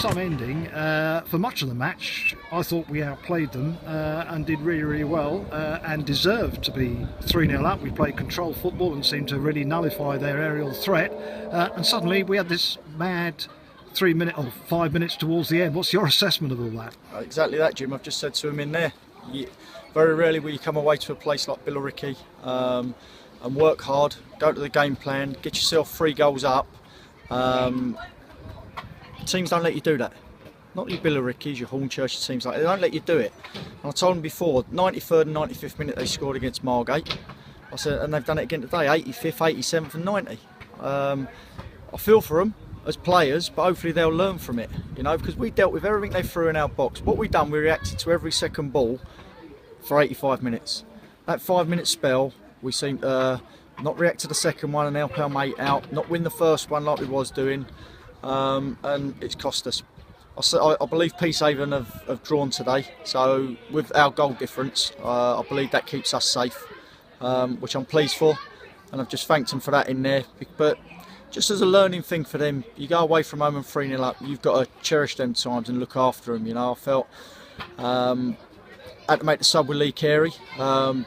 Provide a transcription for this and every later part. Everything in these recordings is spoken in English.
some ending. For much of the match, I thought we outplayed them and did really, really well and deserved to be 3-0 up. We played control football and seemed to really nullify their aerial threat. And suddenly we had this mad 3 minute or 5 minutes towards the end. What's your assessment of all that? Exactly that, Jim. I've just said to him in there. Very rarely will you come away to a place like Billericay and work hard, go to the game plan, get yourself 3 goals up. Teams don't let you do that. Not your Billericay's, your Hornchurch teams like that. They don't let you do it. And I told them before, 93rd and 95th minute they scored against Margate. I said, and they've done it again today, 85th, 87th and 90. I feel for them as players, but hopefully they'll learn from it, you know, because we dealt with everything they threw in our box. What we done, we reacted to every second ball for 85 minutes. That 5-minute spell, we seemed not react to the second one and help our mate out, not win the first one like we was doing, and it's cost us. I believe Peacehaven have drawn today, so with our goal difference, I believe that keeps us safe, which I'm pleased for, and I've just thanked them for that in there. But just as a learning thing for them, you go away from home and 3-0 up, you've got to cherish them times and look after them. You know, I felt I had to make the sub with Lee Carey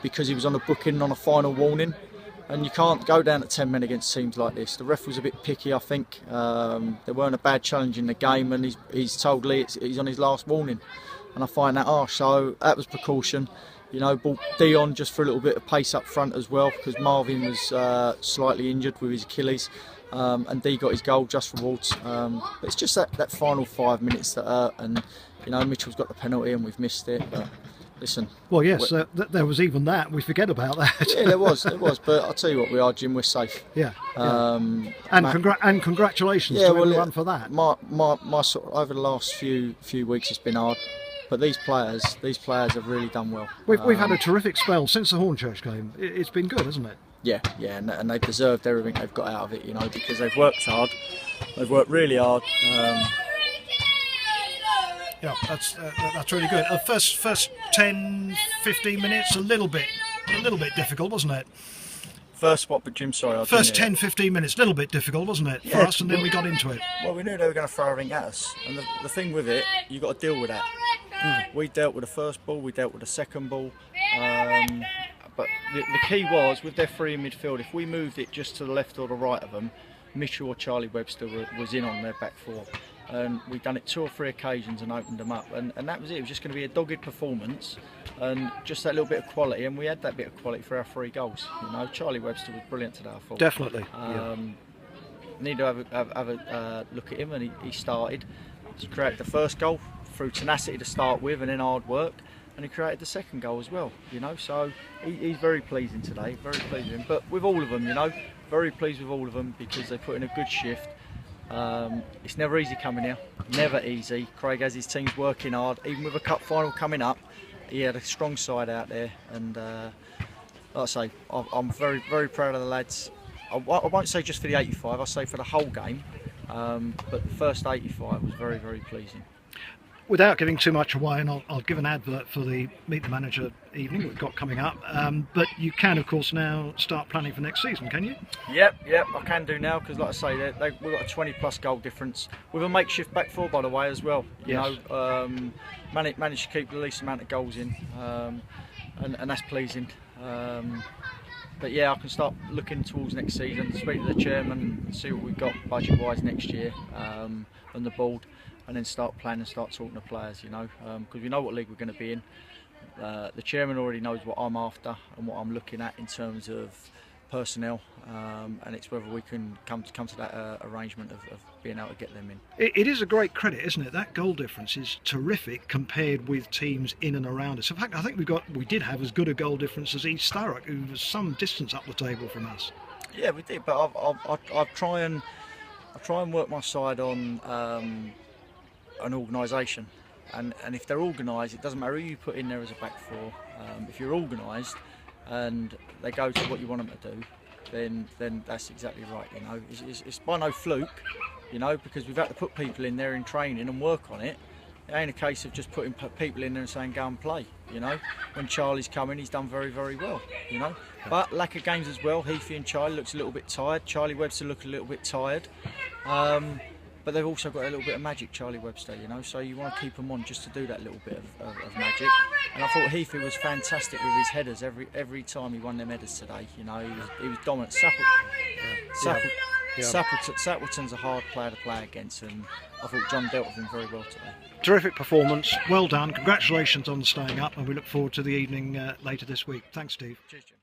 because he was on a booking on a final warning. And you can't go down to 10 men against teams like this. The ref was a bit picky, I think. There weren't a bad challenge in the game, and he's told Lee he's on his last warning. And I find that harsh, so that was precaution. You know, brought Dion just for a little bit of pace up front as well, because Marvin was slightly injured with his Achilles. And Dee got his goal just for Waltz. But it's just that final 5 minutes that hurt, and you know, Mitchell's got the penalty and we've missed it. But listen. Well, yes, there was even that. We forget about that. Yeah, there was. But I'll tell you what, we are, Jim. We're safe. Yeah. And congratulations to everyone for that. My sort of, over the last few weeks, it's been hard. But these players have really done well. We've had a terrific spell since the Hornchurch game. It's been good, hasn't it? Yeah, and they've deserved everything they've got out of it, you know, because they've worked hard. They've worked really hard. Yeah, that's really good. First 10, 15 minutes, a little bit difficult, wasn't it? First what, but Jim, sorry. First 10, 15 minutes, a little bit difficult, wasn't it, for us, and then we got into it. Well, we knew they were going to throw everything at us, and the thing with it, you've got to deal with that. We dealt with the first ball, we dealt with the second ball, but the key was, with their 3 in midfield, if we moved it just to the left or the right of them, Mitchell or Charlie Webster was in on their back 4. And we've done it 2 or 3 occasions and opened them up, and that was it. It was just going to be a dogged performance and just that little bit of quality, and we had that bit of quality for our 3 goals. You know, Charlie Webster was brilliant today, I thought. Definitely. Need to have a look at him, and he started. He created the first goal through tenacity to start with, and then hard work, and he created the second goal as well. You know, so he's very pleasing today, very pleased with him. But with all of them, you know, very pleased with all of them because they put in a good shift. It's never easy coming here, never easy. Craig has his teams working hard, even with a cup final coming up. He had a strong side out there, and like I say, I'm very, very proud of the lads. I won't say just for the 85, I'll say for the whole game, but the first 85 was very, very pleasing. Without giving too much away, and I'll give an advert for the Meet the Manager evening we've got coming up, but you can, of course, now start planning for next season, can you? Yep, I can do now, because like I say, we've got a 20+ goal difference, with a makeshift back 4, by the way, as well. You know, managed to keep the least amount of goals in, and that's pleasing. But yeah, I can start looking towards next season, speak to the chairman and see what we've got budget-wise next year, and the board. And then start planning and start talking to players, you know, because we know what league we're going to be in. The chairman already knows what I'm after and what I'm looking at in terms of personnel, and it's whether we can come to that arrangement of being able to get them in. It is a great credit, isn't it? That goal difference is terrific compared with teams in and around us. In fact, I think we did have as good a goal difference as East Sturrock, who was some distance up the table from us. Yeah, we did, but I try and work my side on an organisation, and if they're organised, it doesn't matter who you put in there as a back 4. If you're organised and they go to what you want them to do, then that's exactly right. You know, it's by no fluke, you know, because we've had to put people in there in training and work on it. It ain't a case of just putting people in there and saying go and play. You know, when Charlie's coming, he's done very, very well. You know, but lack of games as well. Heafy and Charlie looks a little bit tired. Charlie Webster looked a little bit tired. but they've also got a little bit of magic, Charlie Webster, you know, so you want to keep them on just to do that little bit of magic. And I thought Heafy was fantastic with his headers every time he won them headers today, you know, he was dominant. Sappleton's a hard player to play against, and I thought John dealt with him very well today. Terrific performance, well done, congratulations on staying up, and we look forward to the evening later this week. Thanks, Steve. Cheers, Jim.